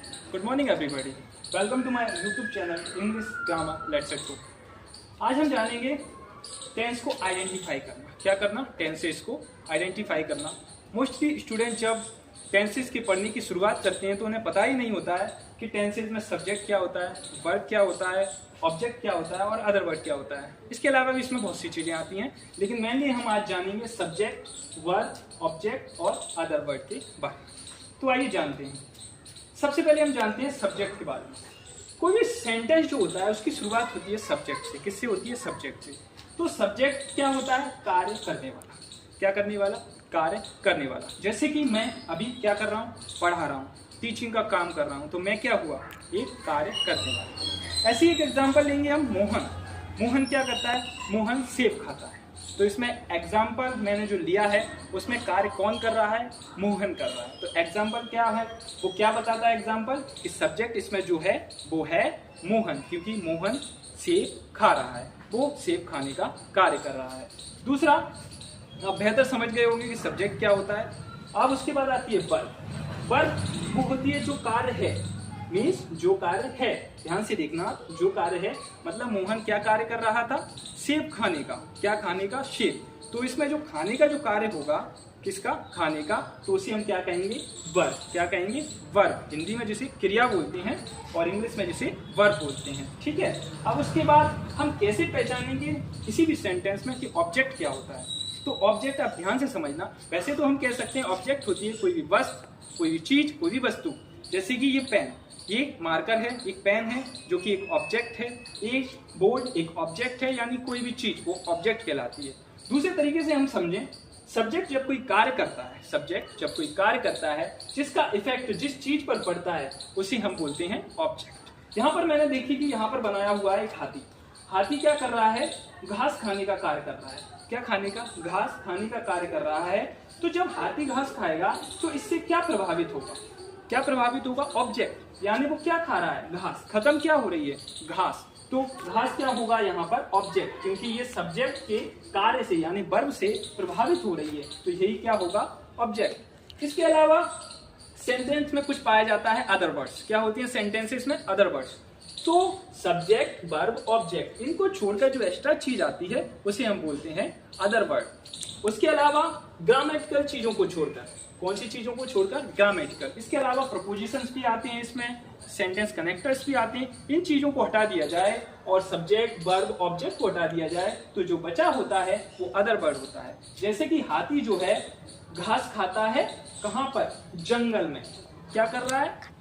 Good morning everybody, welcome to my YouTube channel English grammar let's it go. आज हम जानेंगे tense को identify करना। क्या करना? टेंसेस को आइडेंटिफाई करना। मोस्टली स्टूडेंट जब टेंसेस की पढ़ने की शुरुआत करते हैं तो उन्हें पता ही नहीं होता है कि टेंसेस में सब्जेक्ट क्या होता है, वर्ब क्या होता है, ऑब्जेक्ट क्या होता है और अदर वर्ड क्या होता है। इसके अलावा भी इसमें बहुत सी चीज़ें आती हैं, लेकिन मेनली हम आज जानेंगे सब्जेक्ट, वर्ब, ऑब्जेक्ट और अदर वर्ड के बारे में। तो आइए जानते हैं। सबसे पहले हम जानते हैं सब्जेक्ट के बारे में। कोई भी सेंटेंस जो होता है उसकी शुरुआत होती है सब्जेक्ट से। किससे होती है? सब्जेक्ट से। तो सब्जेक्ट क्या होता है? कार्य करने वाला। क्या करने वाला? कार्य करने वाला। जैसे कि मैं अभी क्या कर रहा हूँ? पढ़ा रहा हूँ, टीचिंग का काम कर रहा हूँ, तो मैं क्या हुआ? एक कार्य करने वाला। ऐसे एक एग्जाम्पल लेंगे हम। मोहन। मोहन क्या करता है? मोहन सेब खाता है। तो इसमें एग्जाम्पल मैंने जो लिया है उसमें कार्य कौन कर रहा है? मोहन कर रहा है। तो एग्जाम्पल क्या है? वो क्या बताता है एग्जाम्पल? कि सब्जेक्ट इसमें जो है वो है मोहन, क्योंकि मोहन सेब खा रहा है, वो सेब खाने का कार्य कर रहा है। दूसरा, आप बेहतर समझ गए होंगे कि सब्जेक्ट क्या होता है। अब उसके बाद आती है वर्ब। वर्ब वो होती है जो कार्य है, मीन्स जो कार्य है। ध्यान से देखना, जो कार्य है मतलब मोहन क्या कार्य कर रहा था? सेब खाने का। क्या खाने का? सेब। तो इसमें जो खाने का जो कार्य होगा, किसका? खाने का, तो उसे हम क्या कहेंगे? वर्ब। क्या कहेंगे? वर्ब। हिंदी में जिसे क्रिया बोलते हैं और इंग्लिश में जिसे वर्ब बोलते हैं। ठीक है। अब उसके बाद हम कैसे पहचानेंगे किसी भी सेंटेंस में कि ऑब्जेक्ट क्या होता है? तो ऑब्जेक्ट आप ध्यान से समझना। वैसे तो हम कह सकते हैं ऑब्जेक्ट होती है कोई भी वस्तु, कोई भी चीज, कोई भी वस्तु। जैसे कि ये पेन, ये मार्कर है, एक पेन है जो कि एक ऑब्जेक्ट है। एक बोर्ड एक ऑब्जेक्ट है, यानी कोई भी चीज वो ऑब्जेक्ट कहलाती है। दूसरे तरीके से हम समझें, सब्जेक्ट जब कोई कार्य करता है, सब्जेक्ट जब कोई कार्य करता है जिसका इफेक्ट जिस चीज पर पड़ता है उसे हम बोलते हैं ऑब्जेक्ट। यहाँ पर मैंने देखी कि यहाँ पर बनाया हुआ है एक हाथी। हाथी क्या कर रहा है? घास खाने का कार्य कर रहा है। क्या खाने का? घास खाने का कार्य कर रहा है। तो जब हाथी घास खाएगा तो इससे क्या प्रभावित होगा? क्या प्रभावित होगा? ऑब्जेक्ट, यानी वो क्या खा रहा है? घास। खत्म क्या हो रही है? घास। तो घास क्या होगा यहाँ पर? ऑब्जेक्ट, क्योंकि ये सब्जेक्ट के कार्य से यानी वर्ब से प्रभावित हो रही है, तो यही क्या होगा? ऑब्जेक्ट। इसके अलावा सेंटेंस में कुछ पाया जाता है अदर वर्ड्स। क्या होती है सेंटेंसेस में? Other words. तो सब्जेक्ट, वर्ब, ऑब्जेक्ट, इनको छोड़कर जो एक्स्ट्रा चीज आती है उसे हम बोलते हैं अदर वर्ड। उसके अलावा ग्रामेटिकल चीजों को छोड़कर, कौन सी चीजों को छोड़कर? ग्रामेटिकल। इसके अलावा प्रपोजिशंस भी आते हैं, इसमें सेंटेंस कनेक्टर्स भी आते हैं। इन चीजों को हटा दिया जाए और सब्जेक्ट, वर्ब, ऑब्जेक्ट को हटा दिया जाए तो जो बचा होता है वो अदर वर्ड होता है। जैसे कि हाथी जो है घास खाता है, कहां पर? जंगल में। क्या कर रहा है?